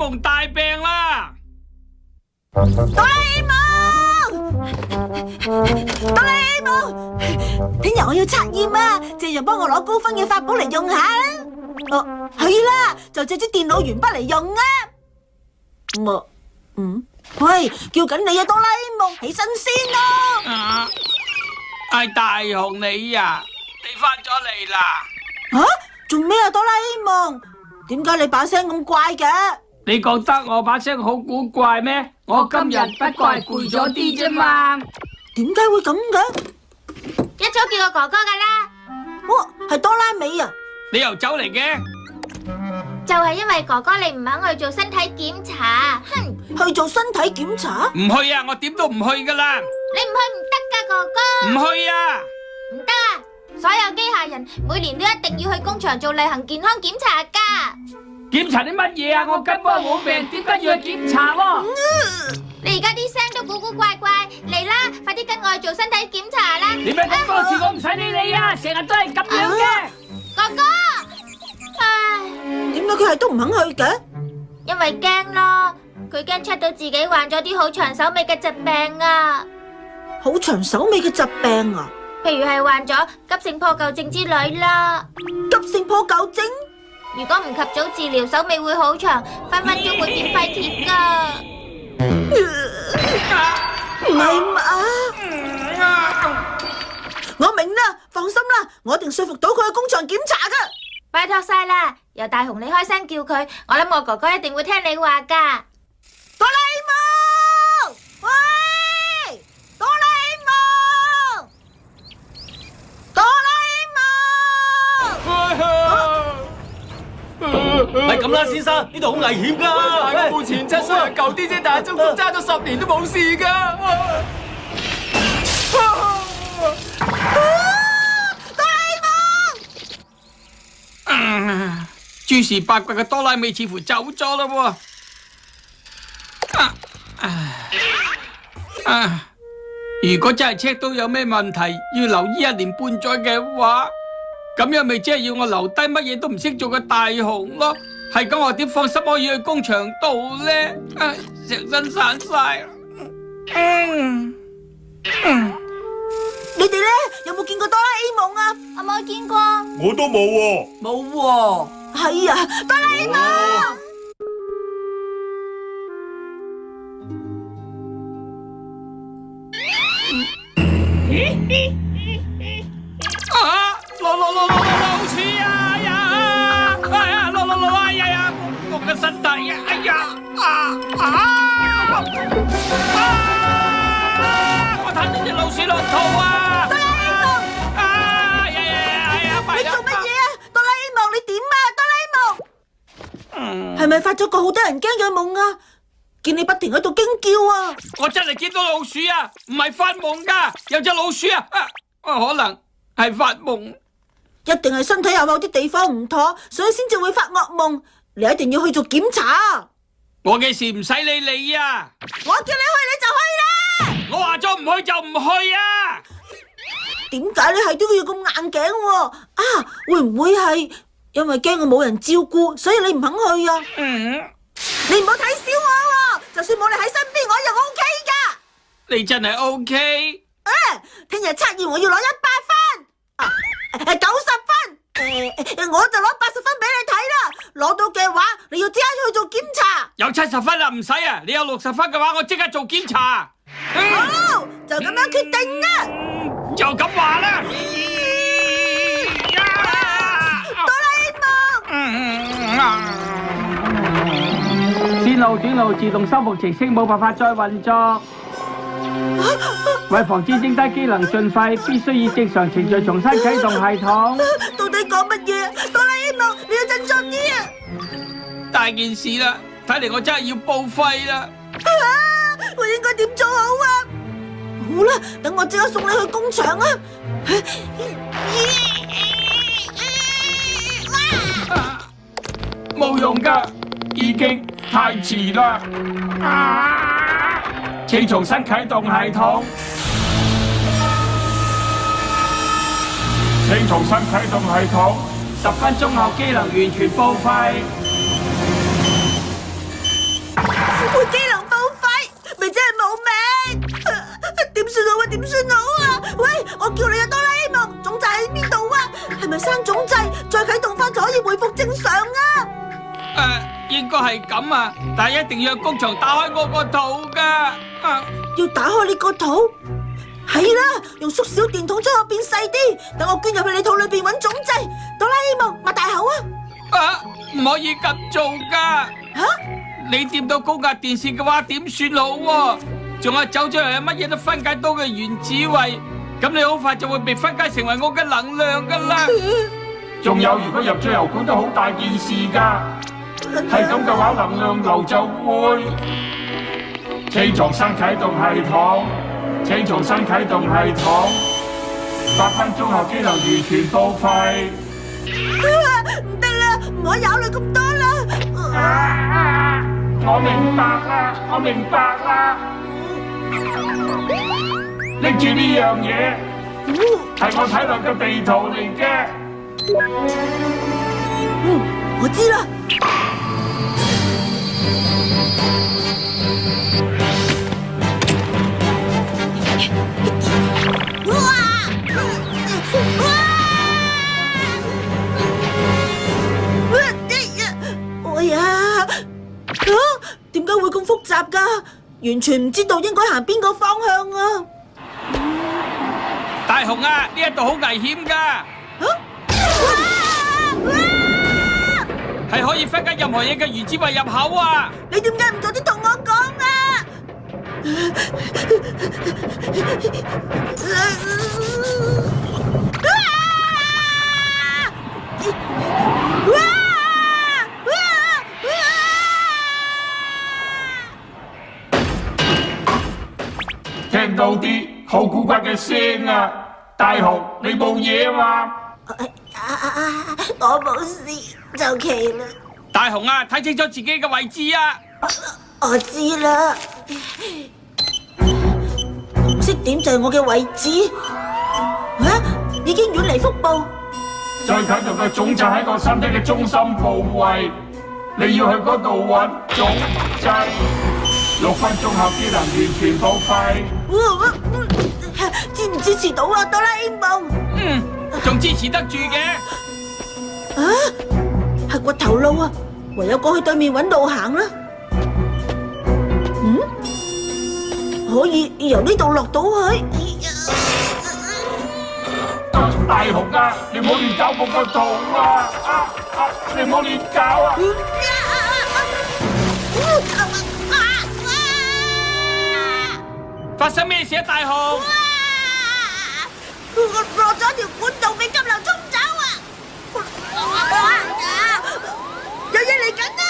夢大病啦！哆啦 A 夢，哆啦 A 夢，聽日我要測驗啊，借人幫我攞高分嘅法寶嚟用下啦。哦，係啦，就借支電腦鉛筆嚟用啊。喂，叫緊你啊，哆啦 A 夢，起身先咯。係大雄你呀，你翻咗嚟啦？吓，做咩啊，哆啦 A 夢？點解你把聲咁怪嘅？你覺得我把聲好古怪咩？我今日不過係攰咗啲啫嘛。點解會咁嘅？一早叫我哥哥噶啦。哇，係哆啦美啊！你又走嚟嘅？就係因為哥哥你唔肯去做身體檢查，哼！去做身體檢查？唔去啊！我點都唔去噶啦！你唔去唔得噶，哥哥。唔去啊！唔得啊！所有機械人每年都一定要去工場做例行健康檢查噶。檢查啲乜嘢啊？我根本冇病，點解要去檢查喎？你而家啲聲都古古怪怪，嚟啦，快啲跟我去做身體檢查啦！你咪咁多事，我唔使理你啊！成日都係咁樣嘅。哥哥，唉，點解佢係都唔肯去嘅？因為驚咯，佢驚 check 到自己患咗啲好長手尾嘅疾病啊！好長手尾嘅疾病啊？譬如係患咗急性破舊症之類啦。急性破舊症？如果唔及早治療，手尾會好長，分分鐘會變廢鐵噶。唔係嘛？我明啦，放心啦，我一定說服到佢去工場檢查噶。拜託晒啦，由大雄你開聲叫佢，我諗我哥哥一定會聽你話噶。哆啦 A 夢，喂，哆啦 A 夢，哆啦 A 夢。係咁啦，先生，呢度好危險噶。我部前七雖然舊啲啫，但係足足揸咗10年都冇事噶。哆啦 A 夢，諸事八卦嘅哆啦美似乎走咗啦喎。如果真係 check 到有咩問題，要留醫1年半載嘅話，咁樣咪即係要我留低乜嘢都唔識做嘅大雄咯？係咁我點放心可以去工場度咧？成身散晒。你哋咧有冇見過哆啦 A 夢啊？我冇見過。我都冇喎。冇喎。係啊，哆啦 A 夢。老鼠啊呀！哎呀，哎呀，我嘅身體啊！哎呀，我睇到隻老鼠落肚啊！哆啦 A 夢，哎呀，你做乜嘢啊？哆啦 A 夢，你點啊？哆啦 A 夢，係咪發咗個好得人驚嘅夢啊？見你不停喺度驚叫啊！我真係見到老鼠啊，唔係發夢噶，有隻老鼠啊！可能係發夢。一定係身體有某啲地方唔妥，所以先至會發噩夢。你一定要去做檢查。我嘅事唔使理你啊！我叫你去你就去啦。我話咗唔去就唔去啊！點解你係都要咁硬頸喎？啊，會唔會係因為驚我冇人照顧，所以你唔肯去啊？你唔好睇小我喎，就算冇你喺身邊，我又 OK 噶。你真係 OK。聽日測驗我要攞100分。90分，我就攞80分俾你睇啦。攞到嘅話，你要即刻去做檢查。有70分啦，唔使啊！你有60分嘅話，我即刻做檢查。好，就咁樣決定啦。就咁話啦。哆啦 A 夢，線路短路自動修復程式冇辦法再運作。為防止剩低機能盡廢，必須以正常程序重新啟動系統。到底講乜嘢？哆啦 A 夢，你要振作啲啊！大件事啦，睇嚟我真係要報廢啦。我應該點做好啊？好啦，等我即刻送你去工場啊！冇用噶，已經太遲啦。請重新啟動系統。請重新啟動系統。10分鐘後機能完全報廢。點算好啊？喂，我叫你啊，哆啦 A 夢，總掣喺邊度啊？係咪刪總掣再啟動翻就可以恢復正常啊？應該係咁啊，但係一定要工場打開我個肚噶。要打開你個肚？係啦，用縮小電筒將我變細啲，等我捐入去你肚裏邊揾總掣。哆啦 A 夢，擘大口啊！唔可以咁做噶。你掂到高壓電線嘅話點算好喎？仲有走咗嚟乜嘢都分解到嘅原子位，咁你好快就會被分解成為我嘅能量噶啦。仲有，如果入咗油管都好大件事噶，係咁嘅話，能量流就會車撞新啟動系統，車撞新啟動系統，8分鐘後機能完全報廢。唔得啦，唔可以考慮咁多啦。我明白啦，我明白啦。拎住呢樣嘢，係我體內嘅地圖嚟嘅。我知啦。哎呀，點解會咁複雜噶？完全唔知道應該行邊個方向啊！大雄啊，呢一度好危險噶，係可以分解任何嘢嘅原子位入口啊！你點解唔早啲同我講啊？聽到啲好古怪嘅聲啊！大雄，你冇嘢啊嘛？我冇事，就奇啦。大雄啊，睇清楚自己嘅位置啊！我知啦，紅色點就係我嘅位置。已經遠離腹部。再啟動嘅總掣喺個身體嘅中心部位，你要去嗰度揾總掣。6分鐘後機能完全報廢。支唔支持到啊，哆啦 A 夢？仲支持得住嘅。係掘頭路啊，唯有過去對面揾路行啦。可以由呢度落到去。大雄啊，你唔好亂搞我個肚啊！你唔好亂搞啊！發生咩事啊，大雄？我落咗條管道俾急流沖走啊！有嘢嚟緊啊！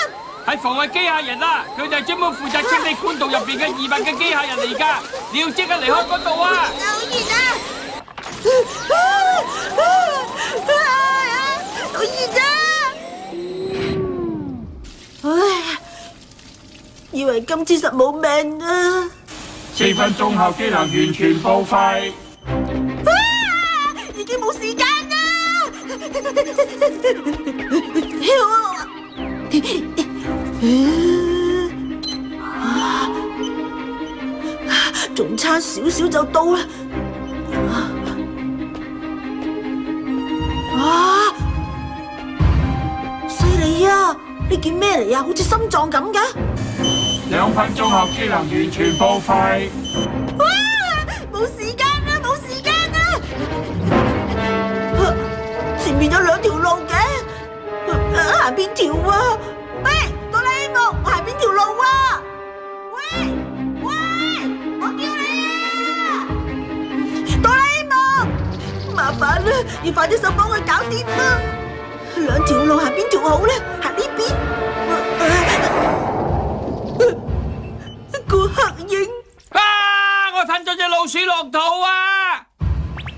係防衛機械人啊，佢就係專門負責清理管道入邊嘅異物嘅機械人嚟噶，你要即刻離開嗰度啊！好熱啊！好熱啊！以為今次實冇命啊！4分鐘後機能完全報廢。已經冇時間啦！仲差少少就到啦！犀利啊！呢件咩嚟啊？好似心臟咁㗎！2分鐘後機能完全報廢。冇時間啦！冇時間啦！前面有2條路嘅，行邊條啊？喂，哆啦 A 夢，我行邊條路啊？喂，我叫你啊！哆啦 A 夢，麻煩啦，要快啲手幫佢搞掂啦！2條路行邊條好咧？行呢邊。個黑影我吞咗隻老鼠落肚啊！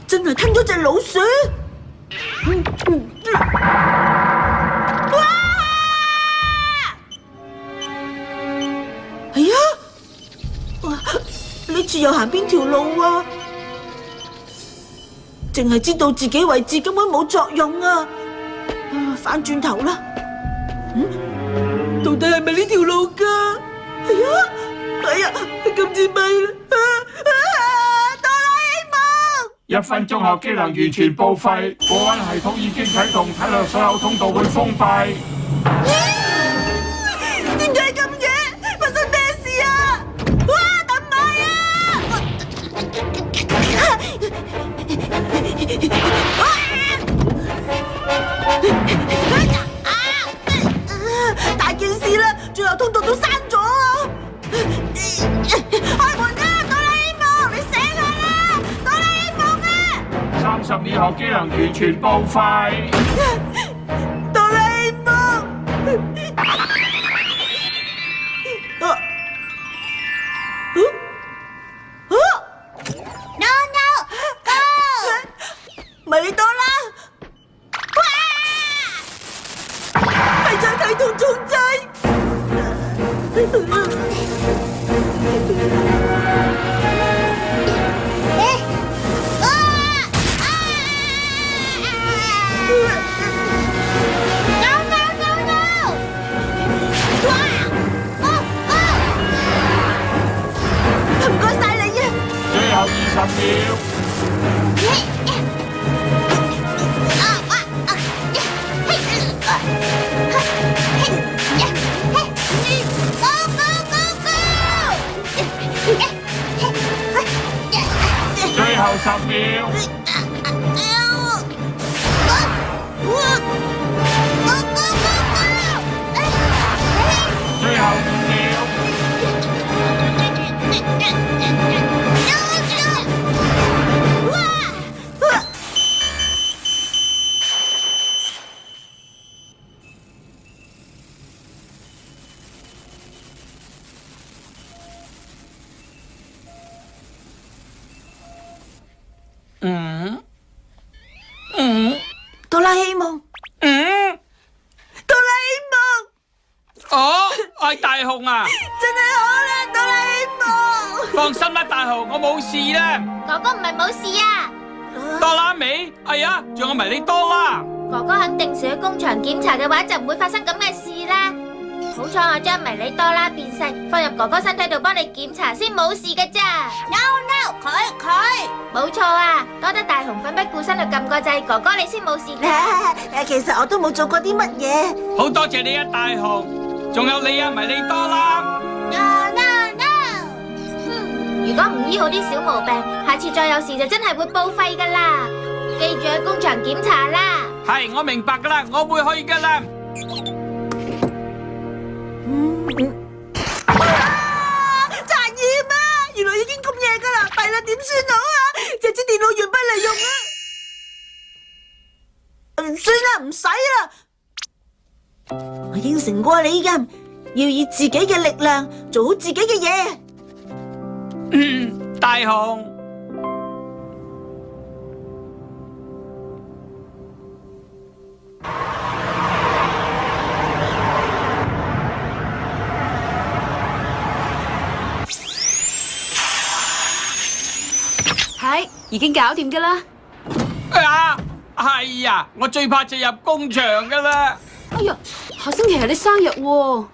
真係吞咗隻老鼠！係啊！呢次又行邊條路啊？淨係知道自己位置根本冇作用啊！返轉頭啦！到底係咪呢條路㗎？係啊！今次咪啦！哆啦1分鐘後機能完全報廢，保安系統已經啟動，睇落所有通道會封閉。點解咁嘅？發生咩事啊？哇！等埋啊！大件事啦，最後通道都閂咗啊！開門啊，哆啦 A 夢，你醒下啦，哆啦 A 夢啊！30秒後機能完全報廢。哆啦 A 夢。No no go！ 咪多啦！係再睇同重劑。唔該晒你啊！最後20秒。最後10秒。最後5秒。哆啦 A 夢，哆啦 A 夢，哦，係大雄啊！真係好啦，哆啦 A 夢。放心啦，大雄，我冇事啦。哥哥唔係冇事啊，多啦美，係啊，仲有迷你多啦。哥哥肯定時去工場檢查嘅話，就唔會發生咁嘅事啦。好彩我將迷你多啦變細，放入哥哥身體度幫你檢查，先冇事嘅咋。No no，佢冇錯啊，多得大雄奮不顧身去撳個掣，哥哥你先冇事嘅。其實我都冇做過啲乜嘢。好多謝你啊，大雄，仲有你啊，迷你多啦。No no no，如果唔醫好啲小毛病，下次再有事就真係會報廢噶啦。記住去工場檢查啦。係，我明白噶啦，我會去噶啦。殘驗啊！原來已經咁夜噶啦，弊啦，點算好啊？隻電腦完不嚟用啊！算啦，唔使啦。我應承過你㗎，要以自己嘅力量做好自己嘅嘢。大雄。係，已經搞掂噶啦。啊，係啊，我最怕就入工場噶啦。哎呀，下星期係你生日喎。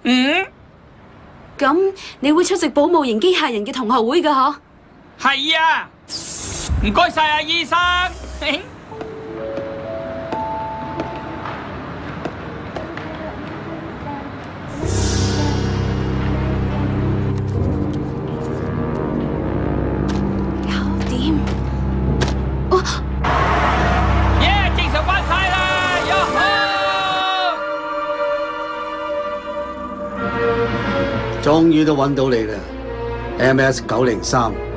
咁你會出席保姆型機械人嘅同學會噶嗬？係啊，唔該晒啊，醫生。終於都揾到你啦 ，MS903。